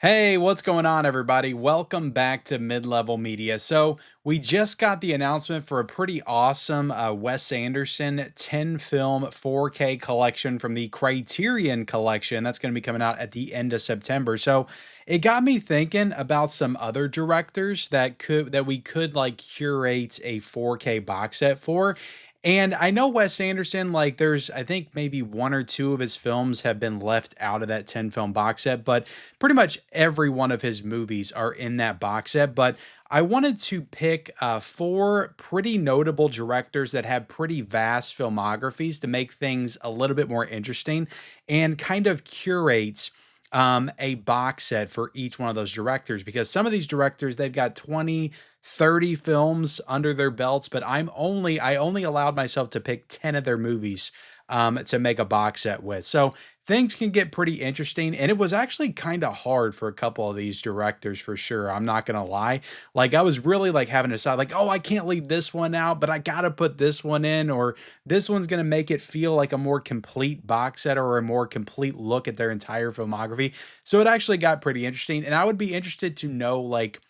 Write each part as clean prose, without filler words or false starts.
Hey, what's going on, everybody? Welcome back to Mid-Level Media. So, we just got the announcement for a pretty awesome Wes Anderson 10 film 4K collection from the Criterion collection that's going to be coming out at the end of September. So, it got me thinking about some other directors that we could like curate a 4K box set for. And I know Wes Anderson, like there's I think maybe one or two of his films have been left out of that 10 film box set, but pretty much every one of his movies are in that box set. But I wanted to pick four pretty notable directors that have pretty vast filmographies to make things a little bit more interesting and kind of curate a box set for each one of those directors, because some of these directors, they've got 20, 30 films under their belts, but I only allowed myself to pick 10 of their movies to make a box set with. So things can get pretty interesting. And it was actually kind of hard for a couple of these directors for sure. I'm not gonna lie. Like I was really like having to decide, like, oh, I can't leave this one out, but I gotta put this one in, or this one's gonna make it feel like a more complete box set or a more complete look at their entire filmography. So it actually got pretty interesting. And I would be interested to know, like,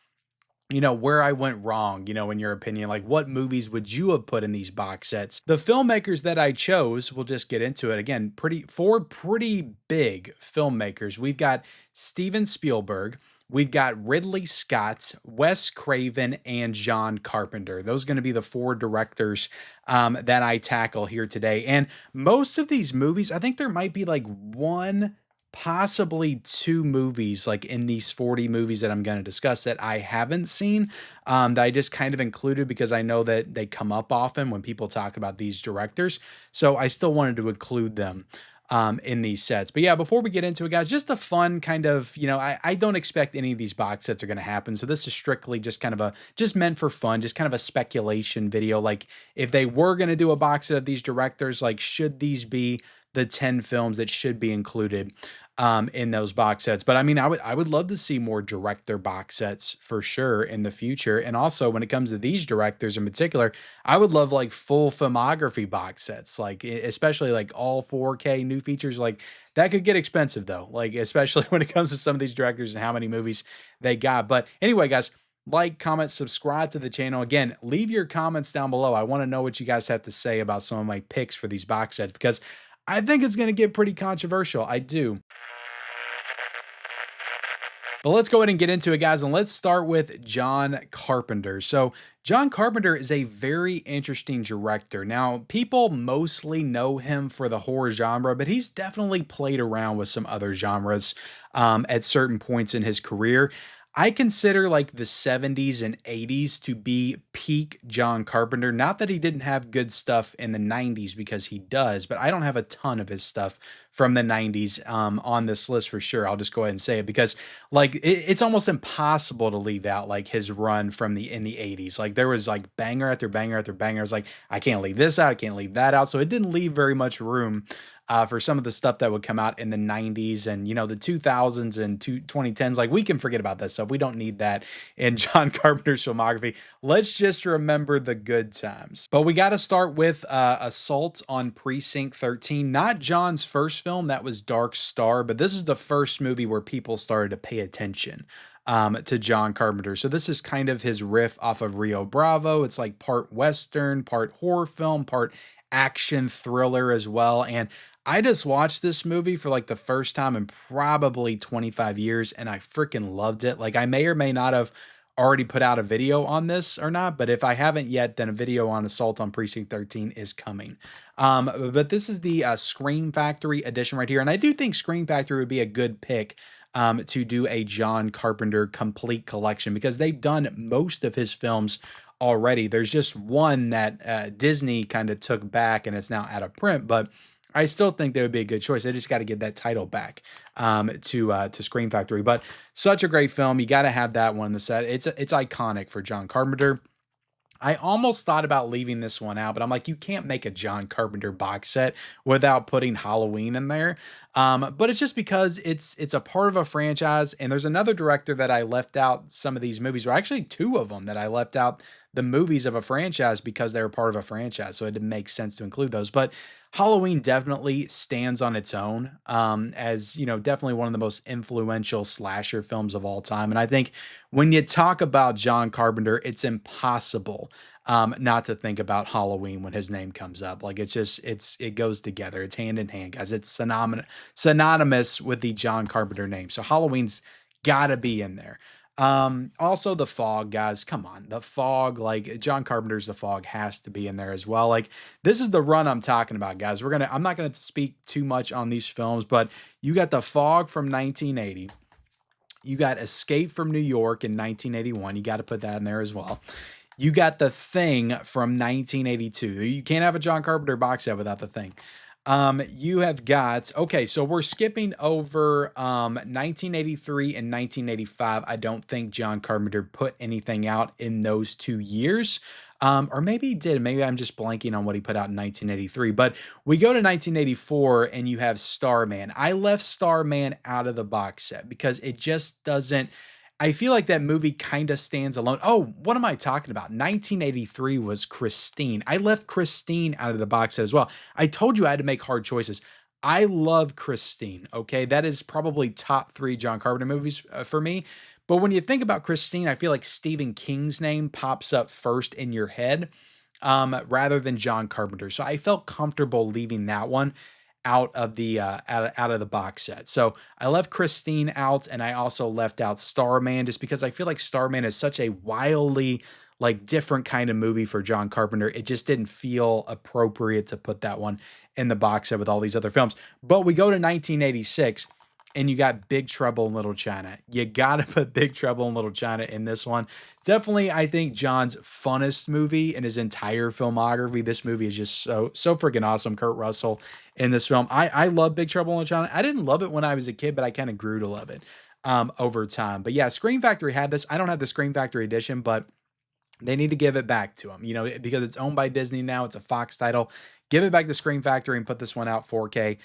where I went wrong, in your opinion, like what movies would you have put in these box sets? The filmmakers that I chose, we'll just get into it again, four pretty big filmmakers. We've got Steven Spielberg, we've got Ridley Scott, Wes Craven, and John Carpenter. Those are going to be the four directors that I tackle here today. And most of these movies, I think there might be like one, possibly two movies like in these 40 movies that I'm going to discuss that I haven't seen, that I just kind of included because I know that they come up often when people talk about these directors. So I still wanted to include them in these sets. But yeah, before we get into it, guys, just a fun kind of, I don't expect any of these box sets are going to happen. So this is strictly just kind of just meant for fun, just kind of a speculation video. Like if they were going to do a box set of these directors, like should these be the 10 films that should be included in those box sets? But I mean, I would love to see more director box sets for sure in the future. And also when it comes to these directors in particular, I would love like full filmography box sets, like especially like all 4K new features. Like that could get expensive though, like especially when it comes to some of these directors and how many movies they got. But anyway, guys, like, comment, subscribe to the channel. Again, leave your comments down below. I want to know what you guys have to say about some of my picks for these box sets, because I think it's going to get pretty controversial. I do. But let's go ahead and get into it, guys, and let's start with John Carpenter. So, John Carpenter is a very interesting director. Now, people mostly know him for the horror genre, but he's definitely played around with some other genres at certain points in his career. I consider like the 70s and 80s to be peak John Carpenter. Not that he didn't have good stuff in the 90s, because he does, but I don't have a ton of his stuff from the 90s on this list for sure. I'll just go ahead and say it because like it's almost impossible to leave out like his run from the 80s. Like there was like banger after banger after banger. I was like, I can't leave this out, I can't leave that out. So it didn't leave very much room for some of the stuff that would come out in the 90s and the 2000s and 2010s. Like we can forget about that stuff. We don't need that in John Carpenter's filmography. Let's just remember the good times. But we got to start with Assault on Precinct 13. Not John's first film, that was Dark Star, but this is the first movie where people started to pay attention to John Carpenter. So this is kind of his riff off of Rio Bravo. It's like part Western, part horror film, part action thriller as well. And I just watched this movie for like the first time in probably 25 years, and I freaking loved it. Like I may or may not have already put out a video on this or not, but if I haven't yet, then a video on Assault on Precinct 13 is coming. But this is the Scream Factory edition right here. And I do think Scream Factory would be a good pick to do a John Carpenter complete collection, because they've done most of his films already. There's just one that Disney kind of took back and it's now out of print, but I still think they would be a good choice. They just got to get that title back to Scream Factory. But such a great film. You got to have that one in the set. It's iconic for John Carpenter. I almost thought about leaving this one out, but I'm like, you can't make a John Carpenter box set without putting Halloween in there. But it's just because it's a part of a franchise. And there's another director that I left out some of these movies, or actually two of them that I left out the movies of a franchise because they were part of a franchise. So it didn't make sense to include those. But Halloween definitely stands on its own, as definitely one of the most influential slasher films of all time. And I think when you talk about John Carpenter, it's impossible not to think about Halloween when his name comes up. Like it goes together. It's hand in hand, guys. It's synonymous with the John Carpenter name. So Halloween's gotta be in there. Also The Fog, guys. Come on. The Fog, like John Carpenter's The Fog has to be in there as well. Like this is the run I'm talking about, guys. I'm not gonna speak too much on these films, but you got The Fog from 1980. You got Escape from New York in 1981. You got to put that in there as well. You got The Thing from 1982. You can't have a John Carpenter box set without The Thing. You have got, okay, so we're skipping over 1983 and 1985. I don't think John Carpenter put anything out in those 2 years. Or maybe he did. Maybe I'm just blanking on what he put out in 1983. But we go to 1984 and you have Starman. I left Starman out of the box set because it just doesn't. I feel like that movie kind of stands alone. Oh, what am I talking about? 1983 was Christine. I left Christine out of the box set as well. I told you I had to make hard choices. I love Christine. Okay. That is probably top 3 John Carpenter movies for me. But when you think about Christine, I feel like Stephen King's name pops up first in your head rather than John Carpenter. So I felt comfortable leaving that one out of the out of the box set. So I left Christine out, and I also left out Starman just because I feel like Starman is such a wildly like different kind of movie for John Carpenter. It just didn't feel appropriate to put that one in the box set with all these other films. But we go to 1986 and you got Big Trouble in Little China. You got to put Big Trouble in Little China in this one. Definitely, I think John's funnest movie in his entire filmography. This movie is just so freaking awesome. Kurt Russell in this film. I love Big Trouble in Little China. I didn't love it when I was a kid, but I kind of grew to love it over time. But yeah, Scream Factory had this. I don't have the Scream Factory edition, but they need to give it back to him, because it's owned by Disney now. It's a Fox title. Give it back to Scream Factory and put this one out 4K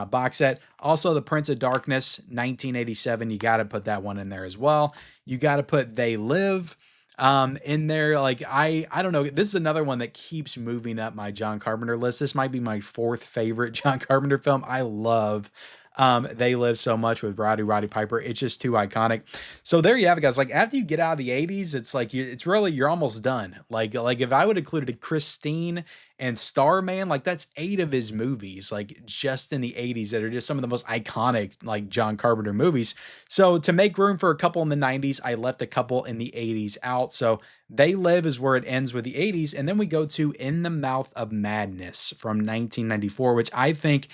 box set. Also, The Prince of Darkness, 1987. You got to put that one in there as well. You got to put They Live in there. Like, I don't know. This is another one that keeps moving up my John Carpenter list. This might be my 4th favorite John Carpenter film. I love They Live so much with Roddy Piper. It's just too iconic. So there you have it, guys. Like after you get out of the 80s, it's like you're almost done. Like if I would have included Christine and Starman, like that's 8 of his movies, like just in the 80s that are just some of the most iconic like John Carpenter movies. So to make room for a couple in the 90s, I left a couple in the 80s out. So They Live is where it ends with the 80s. And then we go to In the Mouth of Madness from 1994, which I think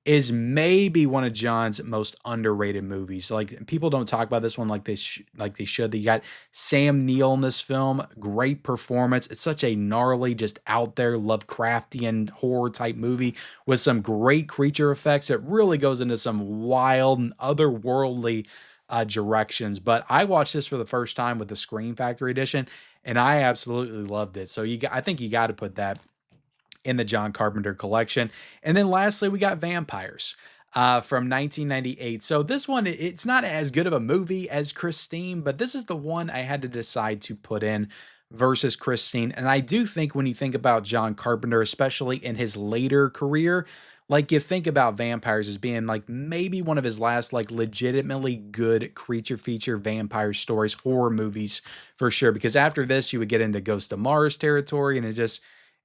is maybe one of John's most underrated movies. Like people don't talk about this one like they should. You got Sam Neill in this film, great performance. It's such a gnarly, just out there Lovecraftian horror type movie with some great creature effects. It really goes into some wild and otherworldly directions. But I watched this for the first time with the Scream Factory edition, and I absolutely loved it. So I think you got to put that in the John Carpenter collection. And then lastly, we got Vampires from 1998. So this one, it's not as good of a movie as Christine, but this is the one I had to decide to put in versus Christine. And I do think when you think about John Carpenter, especially in his later career, like you think about Vampires as being like maybe one of his last like legitimately good creature feature vampire stories, horror movies for sure. Because after this, you would get into Ghost of Mars territory, and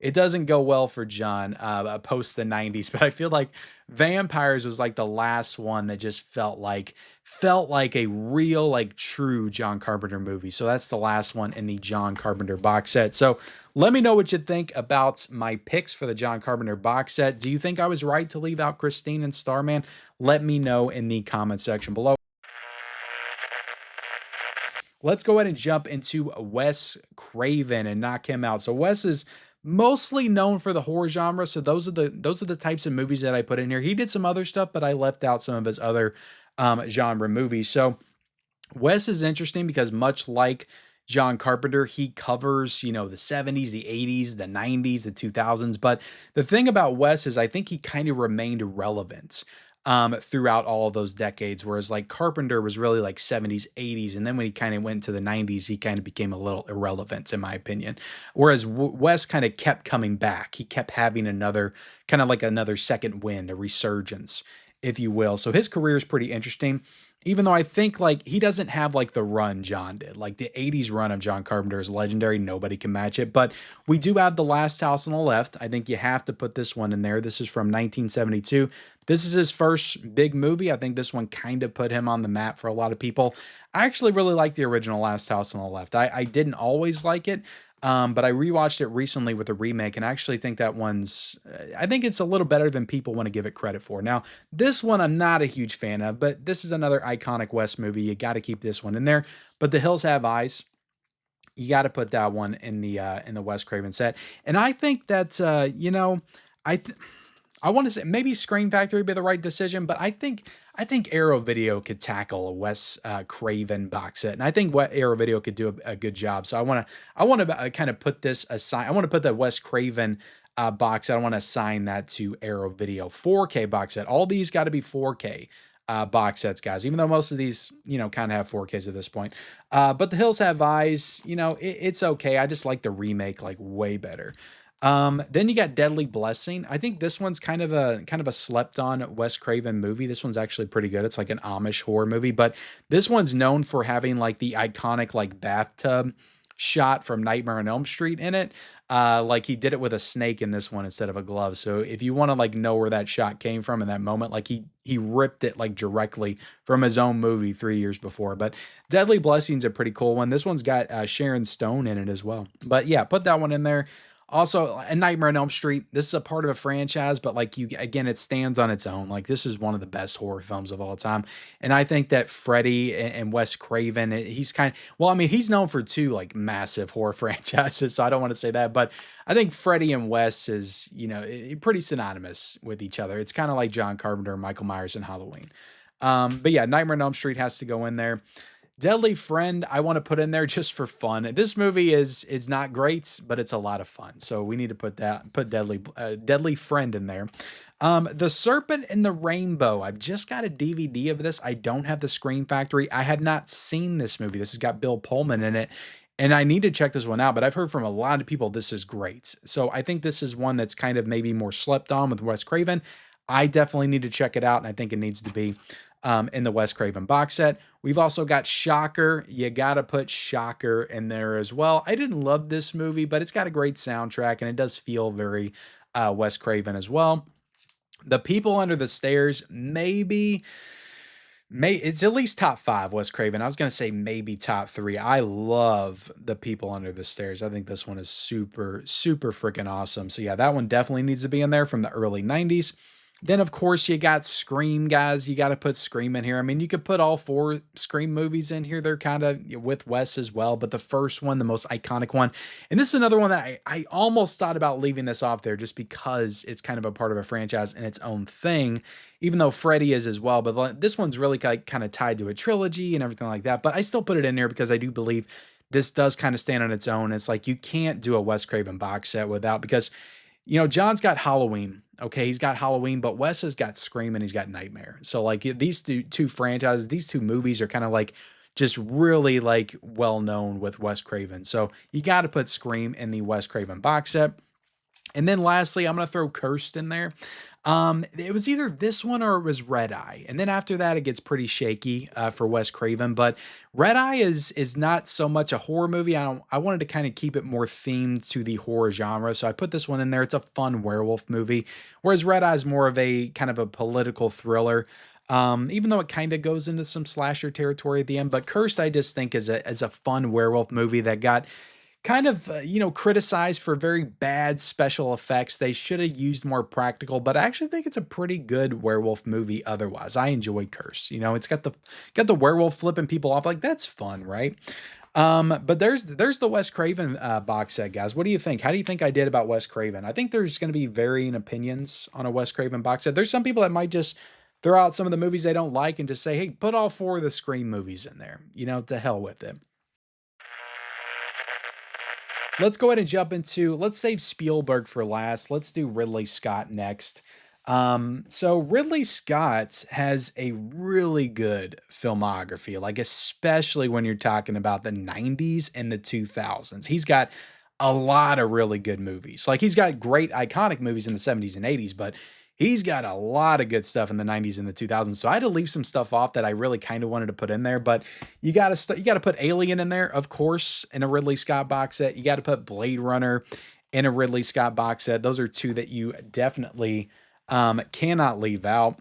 it doesn't go well for John post the 90s, but I feel like Vampires was like the last one that just felt like a real, like true John Carpenter movie. So that's the last one in the John Carpenter box set. So let me know what you think about my picks for the John Carpenter box set. Do you think I was right to leave out Christine and Starman? Let me know in the comment section below. Let's go ahead and jump into Wes Craven and knock him out. So Wes is mostly known for the horror genre, so those are the types of movies that I put in here. He did some other stuff, but I left out some of his other genre movies. So Wes is interesting because much like John Carpenter, he covers, the 70s, the 80s, the 90s, the 2000s. But the thing about Wes is I think he kind of remained relevant throughout all of those decades. Whereas like Carpenter was really like 70s, 80s. And then when he kind of went to the 90s, he kind of became a little irrelevant, in my opinion. Whereas Wes kind of kept coming back. He kept having another kind of like another second wind, a resurgence, if you will. So his career is pretty interesting. Even though I think like he doesn't have like the run John did. Like the 80s run of John Carpenter is legendary. Nobody can match it. But we do have The Last House on the Left. I think you have to put this one in there. This is from 1972. This is his first big movie. I think this one kind of put him on the map for a lot of people. I actually really like the original Last House on the Left. I didn't always like it, but I rewatched it recently with a remake, and I actually think that I think it's a little better than people want to give it credit for. Now, this one I'm not a huge fan of, but this is another iconic Wes movie. You got to keep this one in there. But The Hills Have Eyes, you got to put that one in the Wes Craven set. And I think that I th- I want to say maybe Scream Factory would be the right decision, but I think Arrow Video could tackle a Wes Craven box set, and I think what Arrow Video could do a good job. So I want to kind of put this aside. I want to put the Wes Craven box set. I want to assign that to Arrow Video 4K box set. All these got to be 4K box sets, guys. Even though most of these, kind of have 4Ks at this point. But The Hills Have Eyes. It's okay. I just like the remake like way better. Then you got Deadly Blessing. I think this one's kind of a slept on Wes Craven movie. This one's actually pretty good. It's like an Amish horror movie, but this one's known for having like the iconic like bathtub shot from Nightmare on Elm Street in it. Like he did it with a snake in this one instead of a glove. So if you want to like know where that shot came from in that moment, like he ripped it like directly from his own movie 3 years before. But Deadly Blessing's a pretty cool one. This one's got Sharon Stone in it as well. But yeah, put that one in there. Also, A Nightmare on Elm Street. This is a part of a franchise, but like again, it stands on its own. Like this is one of the best horror films of all time, and I think that Freddy and Wes Craven, he's well, I mean, he's known for two like massive horror franchises, so I don't want to say that, but I think Freddy and Wes is pretty synonymous with each other. It's kind of like John Carpenter, Michael Myers, and Halloween. But yeah, Nightmare on Elm Street has to go in there. Deadly Friend, I want to put in there just for fun. This movie is not great, but it's a lot of fun. So we need to put Deadly Friend in there. The Serpent and the Rainbow. I've just got a DVD of this. I don't have the Scream Factory. I have not seen this movie. This has got Bill Pullman in it. And I need to check this one out, but I've heard from a lot of people this is great. So I think this is one that's kind of maybe more slept on with Wes Craven. I definitely need to check it out, and I think it needs to be in the Wes Craven box set. We've also got Shocker. You got to put Shocker in there as well. I didn't love this movie, but it's got a great soundtrack, and it does feel very Wes Craven as well. The People Under the Stairs, it's at least top five Wes Craven. I was going to say maybe top three. I love The People Under the Stairs. I think this one is super, super freaking awesome. So yeah, that one definitely needs to be in there from the early 90s. Then, of course, you got Scream, guys. You got to put Scream in here. I mean, you could put all four Scream movies in here. They're kind of with Wes as well. But the first one, the most iconic one. And this is another one that I almost thought about leaving this off there just because it's kind of a part of a franchise in its own thing, even though Freddy is as well. But this one's really kind of tied to a trilogy and everything like that. But I still put it in there because I do believe this does kind of stand on its own. It's like you can't do a Wes Craven box set without, because John's got Halloween. Okay, he's got Halloween, but Wes has got Scream and he's got Nightmare. So like these two franchises, these two movies are kind of like just really like well known with Wes Craven. So you got to put Scream in the Wes Craven box set. And then lastly, I'm going to throw Cursed in there. It was either this one or it was Red Eye. And then after that, it gets pretty shaky for Wes Craven. But Red Eye is not so much a horror movie. I wanted to kind of keep it more themed to the horror genre. So I put this one in there. It's a fun werewolf movie. Whereas Red Eye is more of a kind of a political thriller. Even though it kind of goes into some slasher territory at the end. But Cursed, I just think is a fun werewolf movie that got kind of, criticized for very bad special effects. They should have used more practical, but I actually think it's a pretty good werewolf movie otherwise. I enjoy Curse. It's got the werewolf flipping people off. Like, that's fun, right? But there's the Wes Craven box set, guys. What do you think? How do you think I did about Wes Craven? I think there's going to be varying opinions on a Wes Craven box set. There's some people that might just throw out some of the movies they don't like and just say, hey, put all four of the Scream movies in there. To hell with it. Let's go ahead and jump into, let's save Spielberg for last. Let's do Ridley Scott next. So Ridley Scott has a really good filmography, like especially when you're talking about the 90s and the 2000s. He's got a lot of really good movies. Like he's got great iconic movies in the 70s and 80s, but he's got a lot of good stuff in the 90s and the 2000s. So I had to leave some stuff off that I really kind of wanted to put in there, but you got to put Alien in there, of course, in a Ridley Scott box set. You got to put Blade Runner in a Ridley Scott box set. Those are two that you definitely cannot leave out,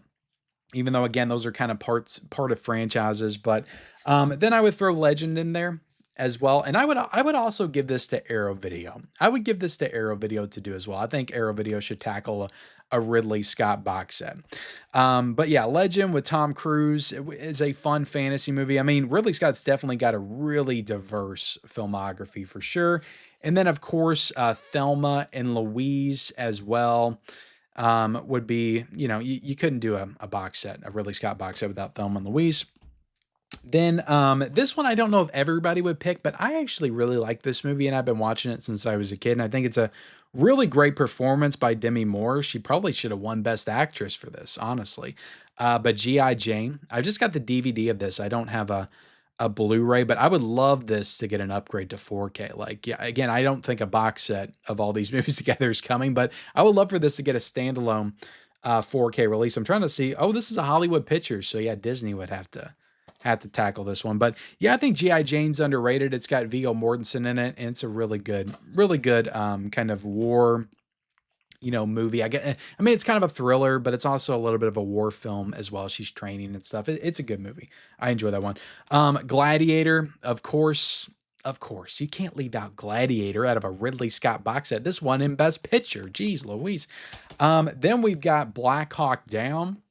even though again those are kind of part of franchises. But then I would throw Legend in there as well, and I would also give this to Arrow Video. I would give this to Arrow Video to do as well. I think Arrow Video should tackle a Ridley Scott box set. But yeah, Legend with Tom Cruise is a fun fantasy movie. I mean, Ridley Scott's definitely got a really diverse filmography for sure. And then of course, Thelma and Louise as well would be, you couldn't do a box set, a Ridley Scott box set without Thelma and Louise. Then this one I don't know if everybody would pick, but I actually really like this movie and I've been watching it since I was a kid. And I think it's a really great performance by Demi Moore. She probably should have won Best Actress for this, honestly. But G.I. Jane, I've just got the DVD of this. I don't have a Blu-ray, but I would love this to get an upgrade to 4K. Like, yeah, again, I don't think a box set of all these movies together is coming, but I would love for this to get a standalone 4K release. I'm trying to see. Oh, this is a Hollywood Pictures, so yeah, Disney would have to tackle this one. But yeah, I think G.I. Jane's underrated. It's got Viggo Mortensen in it, and it's a really good kind of war movie. I mean, it's kind of a thriller, but it's also a little bit of a war film as well. She's training and stuff. It's a good movie. I enjoy that one. Gladiator, of course, you can't leave out Gladiator out of a Ridley Scott box set. This one in Best Picture. Jeez Louise. Then we've got Black Hawk Down,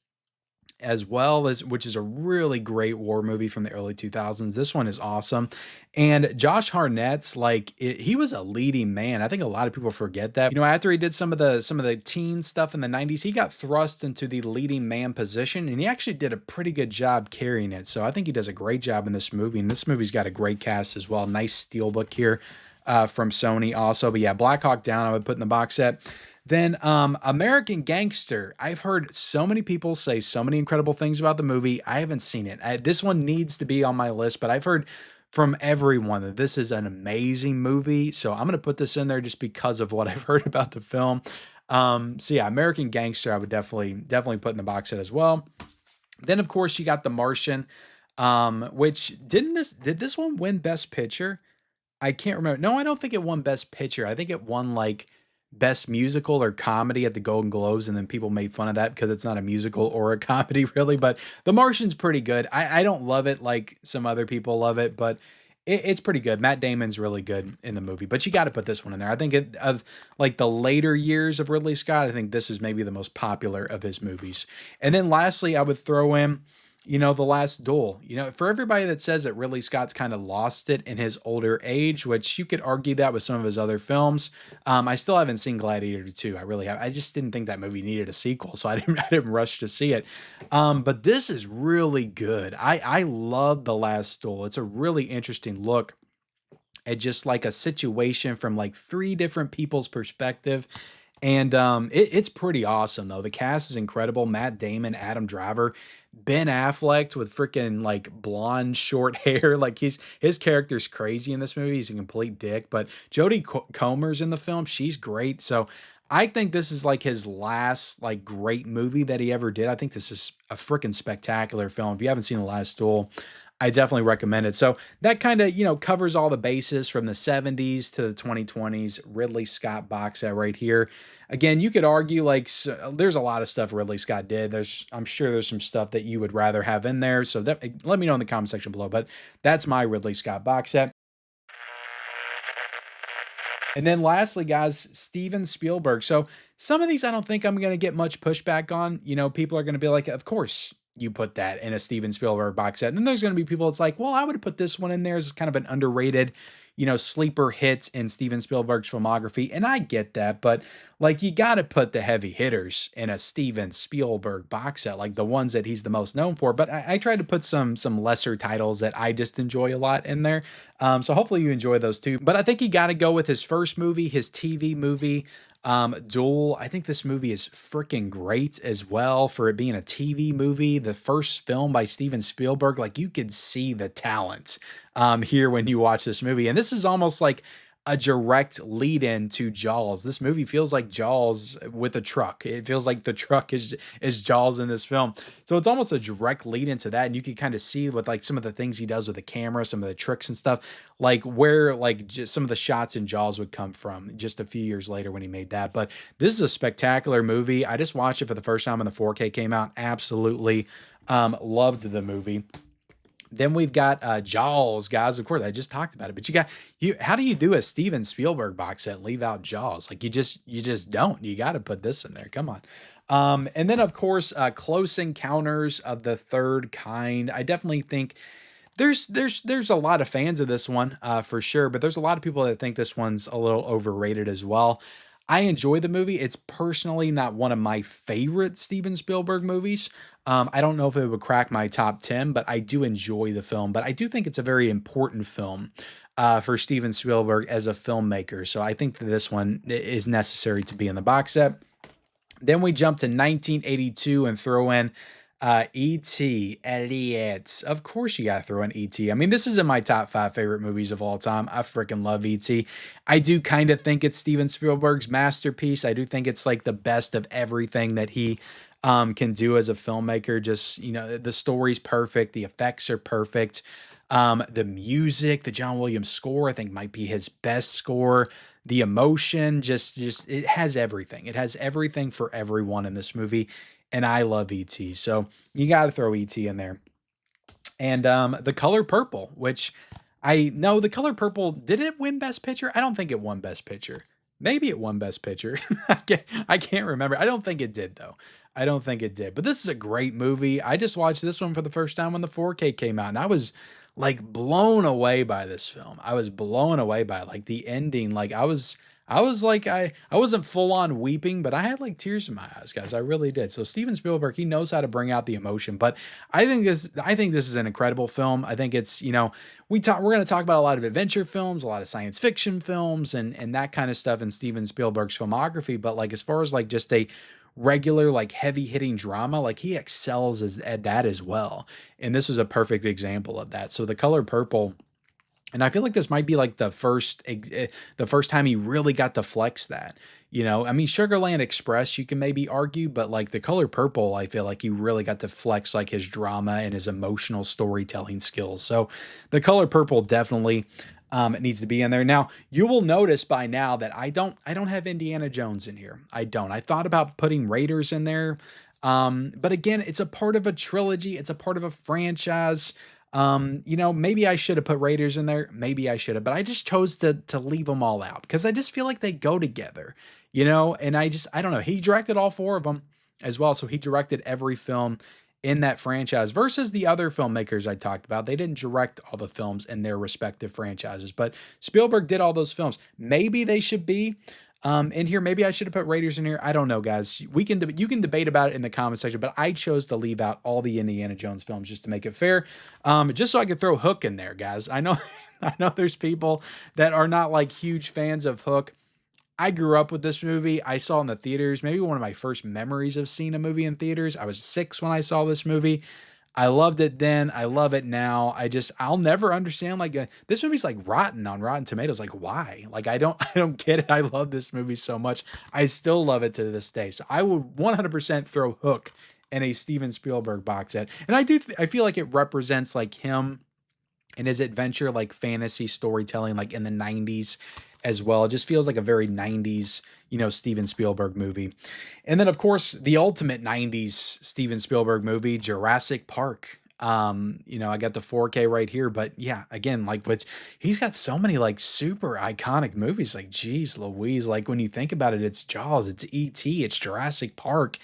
as well as, which is a really great war movie from the early 2000s. This one is awesome. And Josh Hartnett's he was a leading man. I think a lot of people forget that. After he did some of the teen stuff in the 90s, he got thrust into the leading man position and he actually did a pretty good job carrying it. So I think he does a great job in this movie. And this movie's got a great cast as well. Nice steelbook here from Sony also. But yeah, Black Hawk Down I would put in the box set. Then American Gangster. I've heard so many people say so many incredible things about the movie. I haven't seen it. This one needs to be on my list, but I've heard from everyone that this is an amazing movie. So I'm going to put this in there just because of what I've heard about the film. So yeah, American Gangster I would definitely put in the box set as well. Then of course you got The Martian, which did this one win Best Picture? I can't remember. No, I don't think it won Best Picture. I think it won Best Musical or Comedy at the Golden Globes, and then people made fun of that because it's not a musical or a comedy really. But The Martian's pretty good. I don't love it like some other people love it, but it's pretty good. Matt Damon's really good in the movie, but you got to put this one in there. I think of the later years of Ridley Scott, I think this is maybe the most popular of his movies. And then lastly, I would throw in The Last Duel. For everybody that says that Ridley Scott's kind of lost it in his older age, which you could argue that with some of his other films. I still haven't seen Gladiator 2. I really have. I just didn't think that movie needed a sequel, so I didn't rush to see it. But this is really good. I love The Last Duel. It's a really interesting look at just a situation from three different people's perspective. And it's pretty awesome though. The cast is incredible. Matt Damon, Adam Driver, Ben Affleck with freaking blonde short hair. His character's crazy in this movie. He's a complete dick. But Jodie Comer's in the film. She's great. So I think this is his last great movie that he ever did. I think this is a freaking spectacular film. If you haven't seen The Last Duel, I definitely recommend it. So that kind of, covers all the bases from the 70s to the 2020s. Ridley Scott box set right here. Again, you could argue there's a lot of stuff Ridley Scott did. I'm sure there's some stuff that you would rather have in there. So let me know in the comment section below. But that's my Ridley Scott box set. And then lastly, guys, Steven Spielberg. So some of these I don't think I'm going to get much pushback on. People are going to be like, of course you put that in a Steven Spielberg box set. And then there's going to be people that's like, well, I would have put this one in there as kind of an underrated, sleeper hit in Steven Spielberg's filmography. And I get that, but you got to put the heavy hitters in a Steven Spielberg box set, the ones that he's the most known for. But I tried to put some lesser titles that I just enjoy a lot in there. So hopefully you enjoy those too. But I think you got to go with his first movie, his TV movie, Duel, I think this movie is freaking great as well for it being a TV movie, the first film by Steven Spielberg. Like you could see the talent here when you watch this movie. And this is almost like a direct lead in to Jaws. This movie feels like Jaws with a truck. It feels like the truck is Jaws in this film. So it's almost a direct lead into that. And you can kind of see with like some of the things he does with the camera, some of the tricks and stuff, like where like just some of the shots in Jaws would come from just a few years later when he made that. But this is a spectacular movie. I just watched it for the first time when the 4K came out. Absolutely loved the movie. Then we've got Jaws, guys. Of course, I just talked about it, but you. How do you do a Steven Spielberg box set and leave out Jaws? Like you just don't. You got to put this in there. Come on. And then of course, Close Encounters of the Third Kind. I definitely think there's a lot of fans of this one for sure, but there's a lot of people that think this one's a little overrated as well. I enjoy the movie. It's personally not one of my favorite Steven Spielberg movies. I don't know if it would crack my top 10, but I do enjoy the film. But I do think it's a very important film for Steven Spielberg as a filmmaker. So I think that this one is necessary to be in the box set. Then we jump to 1982 and throw in E.T. Elliot. Of course you gotta throw in E.T. I mean, this is in my top 5 favorite movies of all time. I freaking love E.T. I do kind of think it's Steven Spielberg's masterpiece. I do think it's like the best of everything that he can do as a filmmaker. Just, the story's perfect. The effects are perfect. The music, the John Williams score, I think might be his best score. The emotion, just it has everything. It has everything for everyone in this movie. And I love E.T. So you got to throw E.T. in there. And The Color Purple, which I know The Color Purple, did it win Best Picture? I don't think it won Best Picture. Maybe it won Best Picture. I can't remember. I don't think it did, though. I don't think it did. But this is a great movie. I just watched this one for the first time when the 4K came out, and I was like blown away by this film. I was blown away by it. Like the ending. Like I was like I wasn't full on weeping, but I had like tears in my eyes, guys. I really did. So Steven Spielberg, he knows how to bring out the emotion. But I think this is an incredible film. I think it's, we're going to talk about a lot of adventure films, a lot of science fiction films and that kind of stuff in Steven Spielberg's filmography, but like as far as like just a regular like heavy hitting drama, like he excels at that as well. And this is a perfect example of that. So The Color Purple, and I feel like this might be like the first time he really got to flex that. I mean, Sugarland Express, you can maybe argue, but like The Color Purple, I feel like he really got to flex like his drama and his emotional storytelling skills. So The Color Purple definitely it needs to be in there. Now, you will notice by now that I don't have Indiana Jones in here. I don't. I thought about putting Raiders in there. But again, it's a part of a trilogy. It's a part of a franchise. Maybe I should have put Raiders in there. Maybe I should have, but I just chose to leave them all out because I just feel like they go together, and I don't know. He directed all 4 of them as well. So he directed every film in that franchise versus the other filmmakers I talked about. They didn't direct all the films in their respective franchises, but Spielberg did all those films. Maybe they should be in here. Maybe I should have put Raiders in here. I don't know, guys. You can debate about it in the comment section, but I chose to leave out all the Indiana Jones films just to make it fair. Just so I could throw Hook in there, guys. I know, I know there's people that are not like huge fans of Hook. I grew up with this movie. I saw it in the theaters. Maybe one of my first memories of seeing a movie in theaters. I was 6 when I saw this movie. I loved it then. I love it now. I'll never understand this movie's like rotten on Rotten Tomatoes. Like why? Like I don't get it. I love this movie so much. I still love it to this day. So I would 100% throw Hook in a Steven Spielberg box set. And I feel like it represents like him and his adventure, like fantasy storytelling, like in the 90s as well. It just feels like a very 90s, Steven Spielberg movie. And then of course the ultimate 90s Steven Spielberg movie, Jurassic Park. I got the 4K right here, but yeah, again, he's got so many like super iconic movies, like geez Louise, like when you think about it, it's Jaws, it's E.T., it's Jurassic Park,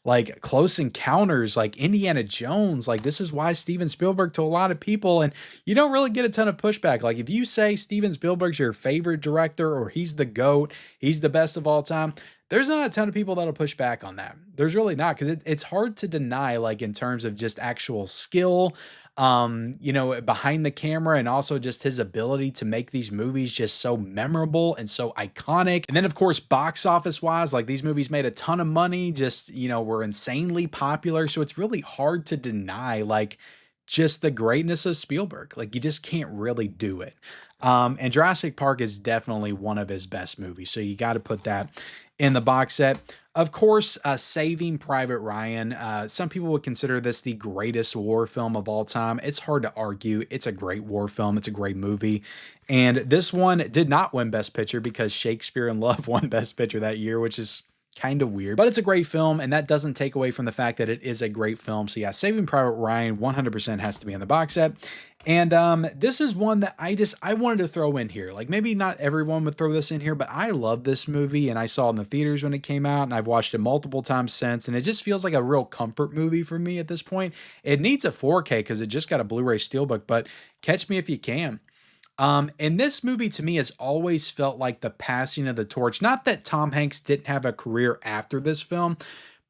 like Close Encounters, like Indiana Jones. Like this is why Steven Spielberg to a lot of people, and you don't really get a ton of pushback. Like if you say Steven Spielberg's your favorite director or he's the GOAT, he's the best of all time, there's not a ton of people that'll push back on that. There's really not, because it's hard to deny, like in terms of just actual skill, you know, behind the camera, and also just his ability to make these movies just so memorable and so iconic. And then, of course, box office wise, like these movies made a ton of money, just, you know, were insanely popular. So it's really hard to deny, like, just the greatness of Spielberg. Like, you just can't really do it. And Jurassic Park is definitely one of his best movies. So you got to put that in the box set. Of course, Saving Private Ryan. Some people would consider this the greatest war film of all time. It's hard to argue. It's a great war film. It's a great movie. And this one did not win Best Picture because Shakespeare in Love won Best Picture that year, which is kind of weird, but it's a great film, and that doesn't take away from the fact that it is a great film. So yeah, Saving Private Ryan 100% has to be in the box set. And this is one that I wanted to throw in here. Like, maybe not everyone would throw this in here, but I love this movie, and I saw it in the theaters when it came out, and I've watched it multiple times since, and it just feels like a real comfort movie for me at this point. It needs a 4K because it just got a Blu-ray Steelbook, but Catch Me If You Can. And this movie to me has always felt like the passing of the torch. Not that Tom Hanks didn't have a career after this film,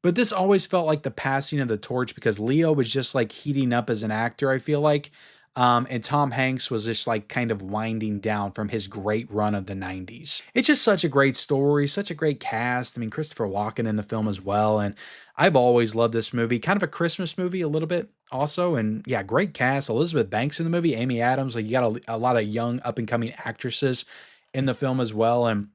but this always felt like the passing of the torch because Leo was just like heating up as an actor, I feel like. And Tom Hanks was just like kind of winding down from his great run of the 90s. It's just such a great story, such a great cast. I mean, Christopher Walken in the film as well. And I've always loved this movie. Kind of a Christmas movie a little bit also. And yeah, great cast. Elizabeth Banks in the movie, Amy Adams. Like, you got a lot of young up and coming actresses in the film as well. And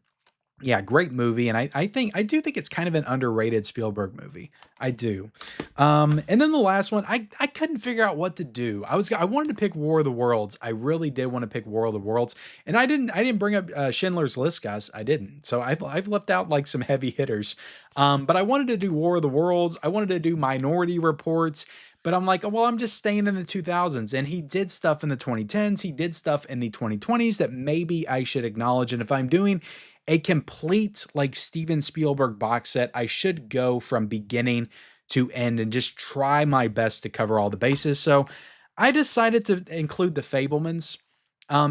yeah, great movie, and I do think it's kind of an underrated Spielberg movie. I do. And then the last one, I couldn't figure out what to do. I wanted to pick War of the Worlds. I really did want to pick War of the Worlds, and I didn't bring up Schindler's List, guys. I didn't. So I've left out like some heavy hitters. But I wanted to do War of the Worlds. I wanted to do Minority Reports. But I'm like, well, I'm just staying in the 2000s. And he did stuff in the 2010s. He did stuff in the 2020s that maybe I should acknowledge. And if I'm doing a complete like Steven Spielberg box set, I should go from beginning to end and just try my best to cover all the bases. So I decided to include The Fablemans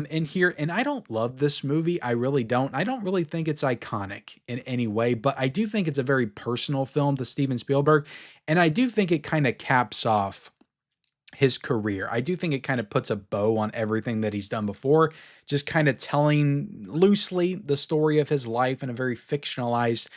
in here, and I don't love this movie. I really don't. I don't really think it's iconic in any way, but I do think it's a very personal film to Steven Spielberg, and I do think it kind of caps off his career. I do think it kind of puts a bow on everything that he's done before, just kind of telling loosely the story of his life in a very fictionalized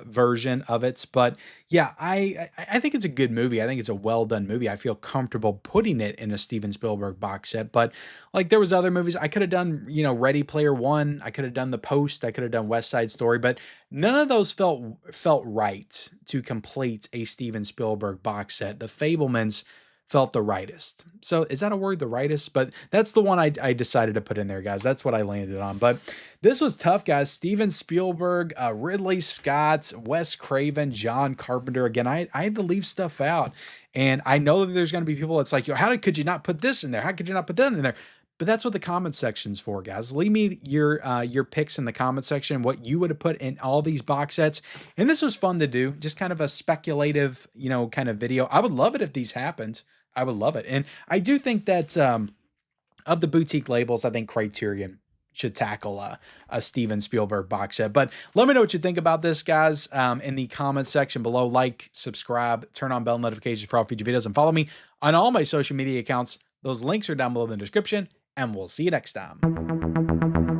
version of it. But yeah, I think it's a good movie. I think it's a well done movie. I feel comfortable putting it in a Steven Spielberg box set. But like, there was other movies I could have done, you know, Ready Player One. I could have done The Post. I could have done West Side Story. But none of those felt right to complete a Steven Spielberg box set. The Fablemans felt the rightest. So is that a word, the rightest? But that's the one I decided to put in there, guys. That's what I landed on. But this was tough, guys. Steven Spielberg, Ridley Scott, Wes Craven, John Carpenter. Again, I had to leave stuff out. And I know that there's going to be people that's like, yo, could you not put this in there? How could you not put that in there? But that's what the comment section's for, guys. Leave me your picks in the comment section, what you would have put in all these box sets. And this was fun to do, just kind of a speculative, you know, kind of video. I would love it if these happened. I would love it. And I do think that of the boutique labels, I think Criterion should tackle a Steven Spielberg box set. But let me know what you think about this, guys, in the comments section below. Like, subscribe, turn on bell notifications for all future videos, and follow me on all my social media accounts. Those links are down below in the description, and we'll see you next time.